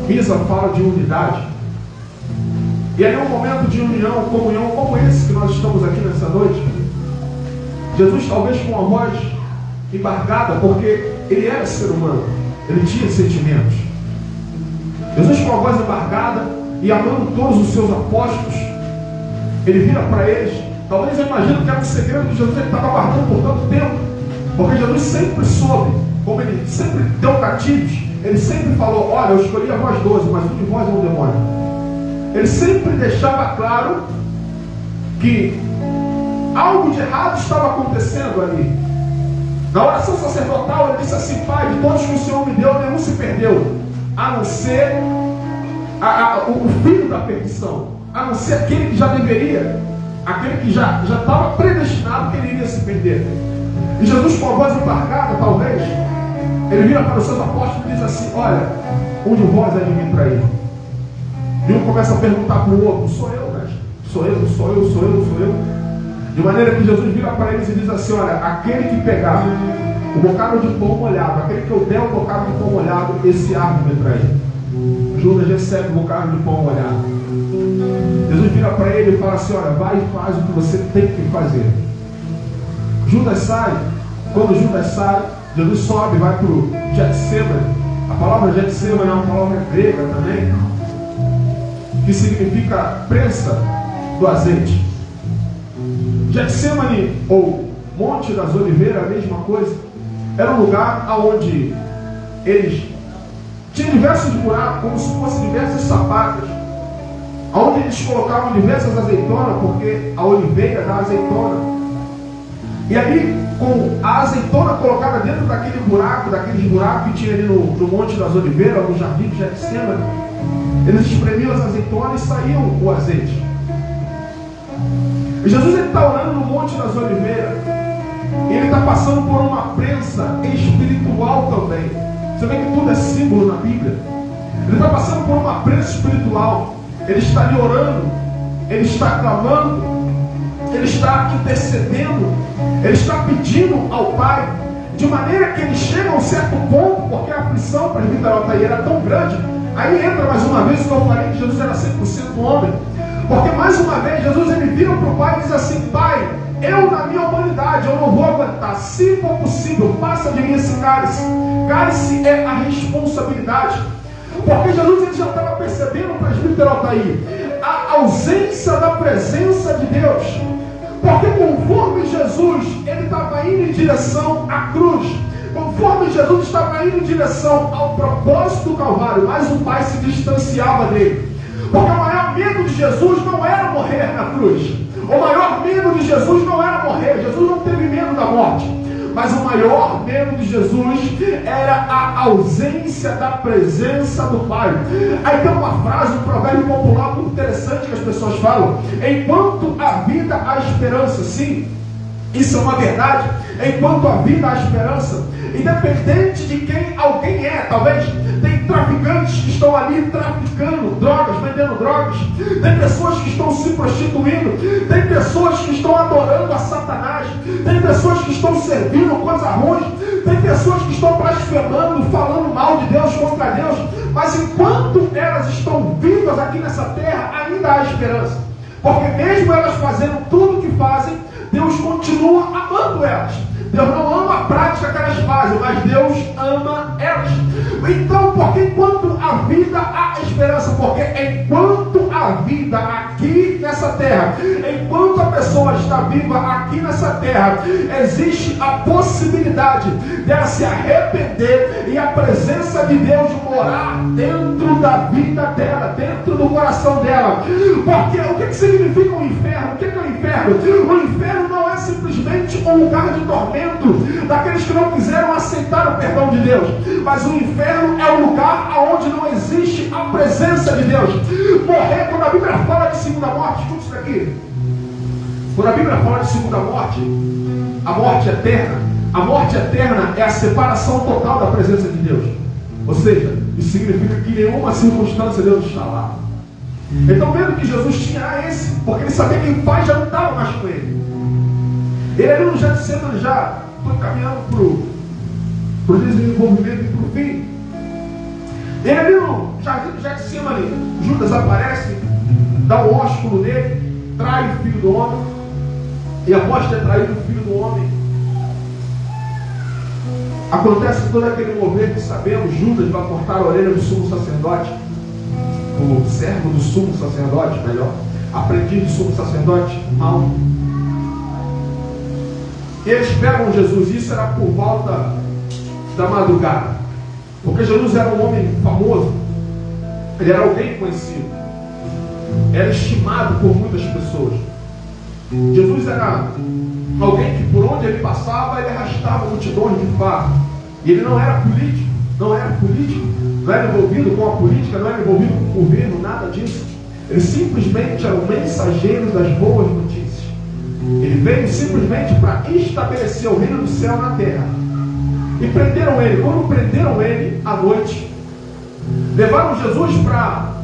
Misa fala de unidade. E aí um momento de união, comunhão como esse que nós estamos aqui nessa noite, Jesus talvez com uma voz embargada, porque ele era ser humano, ele tinha sentimentos. Jesus com a voz embargada e amando todos os seus apóstolos, ele vira para eles. Talvez eu imagino que era um segredo que Jesus estava guardando por tanto tempo, porque Jesus sempre soube, como ele sempre deu cativos, ele sempre falou: olha, eu escolhi a vós 12, mas um de vós é um demônio. Ele sempre deixava claro que algo de errado estava acontecendo ali. Na oração sacerdotal ele disse assim: Pai, de todos que o Senhor me deu, nenhum se perdeu, a não ser o filho da perdição, a não ser aquele que já deveria, aquele que já estava predestinado que ele iria se perder. E Jesus, com a voz embargada, talvez, ele vira para os seus apóstolos e diz assim: olha, um de vós é de me trair. E um começa a perguntar para o outro: sou eu, mestre? Sou eu. De maneira que Jesus vira para eles e diz assim: olha, aquele que pegar o bocado de pão molhado, aquele que eu der o bocado de pão molhado, esse há de me trair. Judas recebe o bocado de pão molhado. Jesus vira para ele e fala assim: olha, vai e faz o que você tem que fazer. Judas sai. Quando Judas sai, Jesus sobe e vai para o Getsemane. A palavra Getsemane é uma palavra grega também, que significa prensa do azeite. Getsemane, ou Monte das Oliveiras, a mesma coisa, era um lugar onde eles tinham diversos buracos, como se fossem diversas sapatas, onde eles colocavam diversas azeitonas, porque a oliveira dá azeitona. E ali, com a azeitona colocada dentro daqueles buracos que tinha ali no Monte das Oliveiras, no jardim de Getsemane, eles espremiam as azeitonas e saíam o azeite. E Jesus está orando no Monte das Oliveiras, e ele está passando por uma prensa espiritual também. Você vê que tudo é símbolo na Bíblia. Ele está passando por uma prensa espiritual. Ele está ali orando, ele está clamando, ele está intercedendo, ele está pedindo ao Pai, de maneira que ele chega a um certo ponto, porque a aflição para Presbítero era tão grande. Aí entra mais uma vez o que eu falei, que Jesus era 100% homem. Porque mais uma vez Jesus ele vira para o Pai e diz assim: Pai, eu na minha humanidade eu não vou aguentar, se for possível, passa de mim esse cálice. Cálice é a responsabilidade. Porque Jesus ele já estava percebendo, o presbítero Altair, a ausência da presença de Deus. Porque conforme Jesus ele estava indo em direção à cruz, conforme Jesus estava indo em direção ao propósito do Calvário, mais o Pai se distanciava dele. Porque o maior medo de Jesus não era morrer na cruz. O maior medo de Jesus não era morrer. Jesus não teve medo da morte. Mas o maior medo de Jesus era a ausência da presença do Pai. Aí tem uma frase, um provérbio popular muito interessante que as pessoas falam: enquanto a vida há esperança. Sim, isso é uma verdade. Enquanto a vida há esperança, independente de quem alguém é, talvez tem traficantes que estão ali traficando drogas, vendendo drogas, tem pessoas que estão se prostituindo, tem pessoas que estão adorando a Satanás, tem pessoas que estão servindo coisa ruim, tem pessoas que estão blasfemando, falando mal de Deus, contra Deus, mas enquanto elas estão vivas aqui nessa terra, ainda há esperança, porque mesmo elas fazendo tudo o que fazem, Deus continua amando elas. Deus não ama a prática que elas fazem, mas Deus ama elas. Então, porque enquanto a vida há esperança, porque enquanto a vida aqui nessa terra, enquanto a pessoa está viva aqui nessa terra, existe a possibilidade dela se arrepender e a presença de Deus morar dentro da vida dela, dentro do coração dela. Porque o que significa o inferno? O que é o inferno? O inferno não é simplesmente um lugar de tormento daqueles que não quiseram aceitar o perdão de Deus, mas o inferno é um lugar onde não existe a presença de Deus. Morrer, quando a Bíblia fala de segunda morte, escuta isso daqui. Quando a Bíblia fala de segunda morte, a morte eterna é a separação total da presença de Deus. Ou seja, isso significa que em nenhuma circunstância Deus está lá. Então, vendo que Jesus tinha esse, porque ele sabia que o Pai já não estava mais com ele. Ele ali no Getsemane já foi caminhando para o desenvolvimento e para o fim. Ele ali no jardim do Getsemane, Judas aparece, dá um ósculo nele, trai o filho do homem, e após ter traído o filho do homem, acontece todo aquele mover que sabemos. Judas vai cortar a orelha do sumo sacerdote, o servo do sumo sacerdote, melhor, aprendiz do sumo sacerdote, Malco. E eles pegam Jesus, isso era por volta da madrugada, porque Jesus era um homem famoso, ele era alguém conhecido, era estimado por muitas pessoas. Jesus era alguém que por onde ele passava, ele arrastava multidões de fato. E ele não era político, não era envolvido com a política, não era envolvido com o governo, nada disso. Ele simplesmente era um mensageiro das boas notícias. Ele veio simplesmente para estabelecer o reino do céu na terra. E prenderam ele. Quando prenderam ele à noite, levaram Jesus para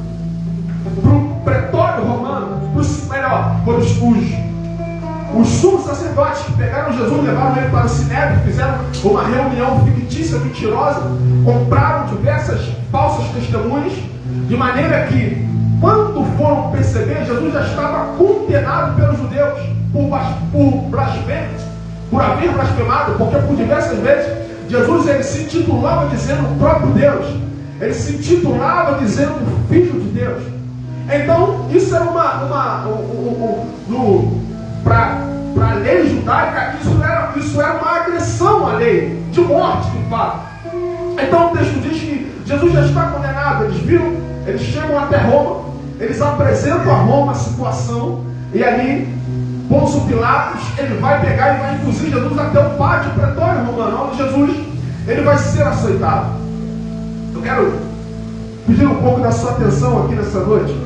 o pretório romano, para os sumos sacerdotes que pegaram Jesus, levaram ele para o Sinédrio, fizeram uma reunião fictícia, mentirosa, compraram diversas falsas testemunhas, de maneira que, quando foram perceber, Jesus já estava condenado pelos judeus por blasfêmia, por haver blasfemado, porque por diversas vezes Jesus ele se intitulava dizendo o próprio Deus, ele se intitulava dizendo o Filho de Deus. Então, isso era para a lei judaica, isso era uma agressão à lei, de morte, de fato. Então o texto diz que Jesus já está condenado. Eles viram, eles chegam até Roma, eles apresentam a Roma a situação, e ali Pôncio Pilatos, ele vai pegar e vai induzir Jesus até o pátio pretório romano, onde Jesus ele vai ser açoitado. Eu quero pedir um pouco da sua atenção aqui nessa noite.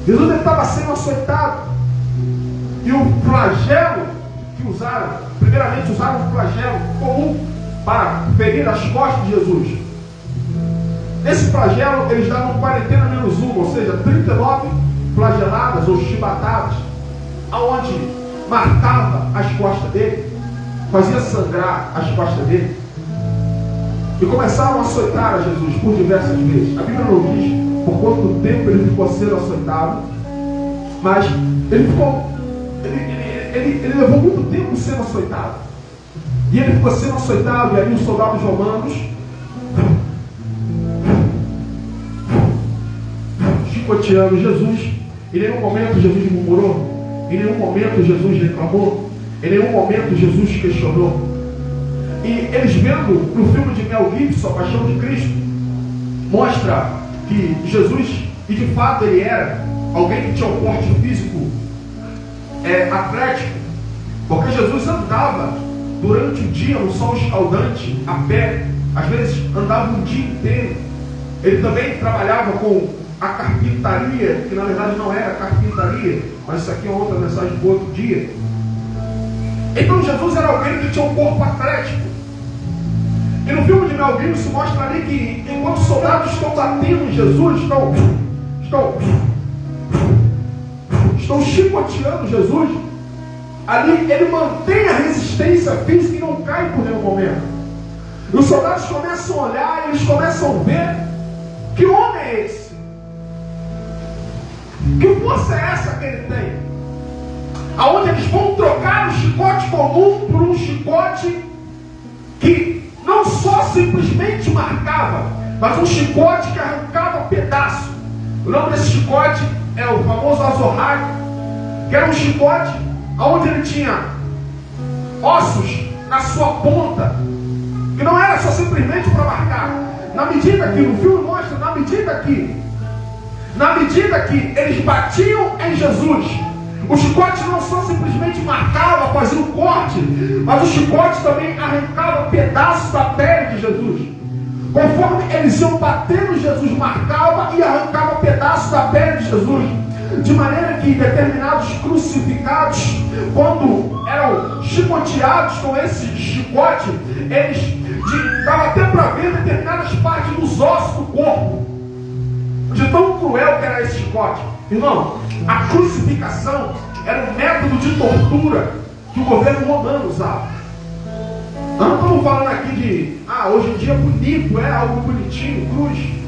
Jesus ele estava sendo açoitado. E o flagelo que usaram, primeiramente usaram um flagelo comum para ferir as costas de Jesus. Nesse flagelo eles davam quarentena menos uma, ou seja, 39 flageladas ou chibatadas, aonde marcava as costas dele, fazia sangrar as costas dele. E começaram a açoitar a Jesus por diversas vezes. A Bíblia não diz por quanto tempo ele ficou sendo açoitado, mas ele levou muito tempo sendo açoitado. E ele ficou sendo açoitado, e aí os soldados romanos chicoteando Jesus. Em nenhum momento Jesus murmurou, em nenhum momento Jesus reclamou, em nenhum momento Jesus questionou. E eles vendo no filme de Mel Gibson, A Paixão de Cristo, mostra que Jesus, e de fato ele era alguém que tinha um porte físico atlético, porque Jesus andava durante o dia no sol escaldante, a pé, às vezes andava um dia inteiro. Ele também trabalhava com a carpintaria, que na verdade não era carpintaria, mas isso aqui é outra mensagem para outro dia. Então Jesus era alguém que tinha um corpo atlético. E no filme de Mel Gibson mostra ali que enquanto os soldados estão batendo em Jesus, estão chicoteando Jesus, ali ele mantém a resistência física e não cai por nenhum momento. E os soldados começam a olhar e eles começam a ver: que homem é esse? Que força é essa que ele tem? Aonde eles vão trocar o chicote comum por um chicote que não só simplesmente marcava, mas um chicote que arrancava pedaço. O nome desse chicote é o famoso azorrague, que era um chicote onde ele tinha ossos na sua ponta, que não era só simplesmente para marcar. Na medida que, no filme mostra, na medida que eles batiam em Jesus, o chicote não só simplesmente marcava, fazia um corte, mas o chicote também arrancava pedaços da pele de Jesus. Conforme eles iam batendo, Jesus marcava e arrancava pedaços da pele de Jesus. De maneira que determinados crucificados, quando eram chicoteados com esse chicote, dava até para ver determinadas partes dos ossos do corpo. De tão cruel que era esse chicote. Irmão, a crucificação era um método de tortura que o governo romano usava. Nós não estamos falando aqui de, hoje em dia é bonito, é algo bonitinho, cruz.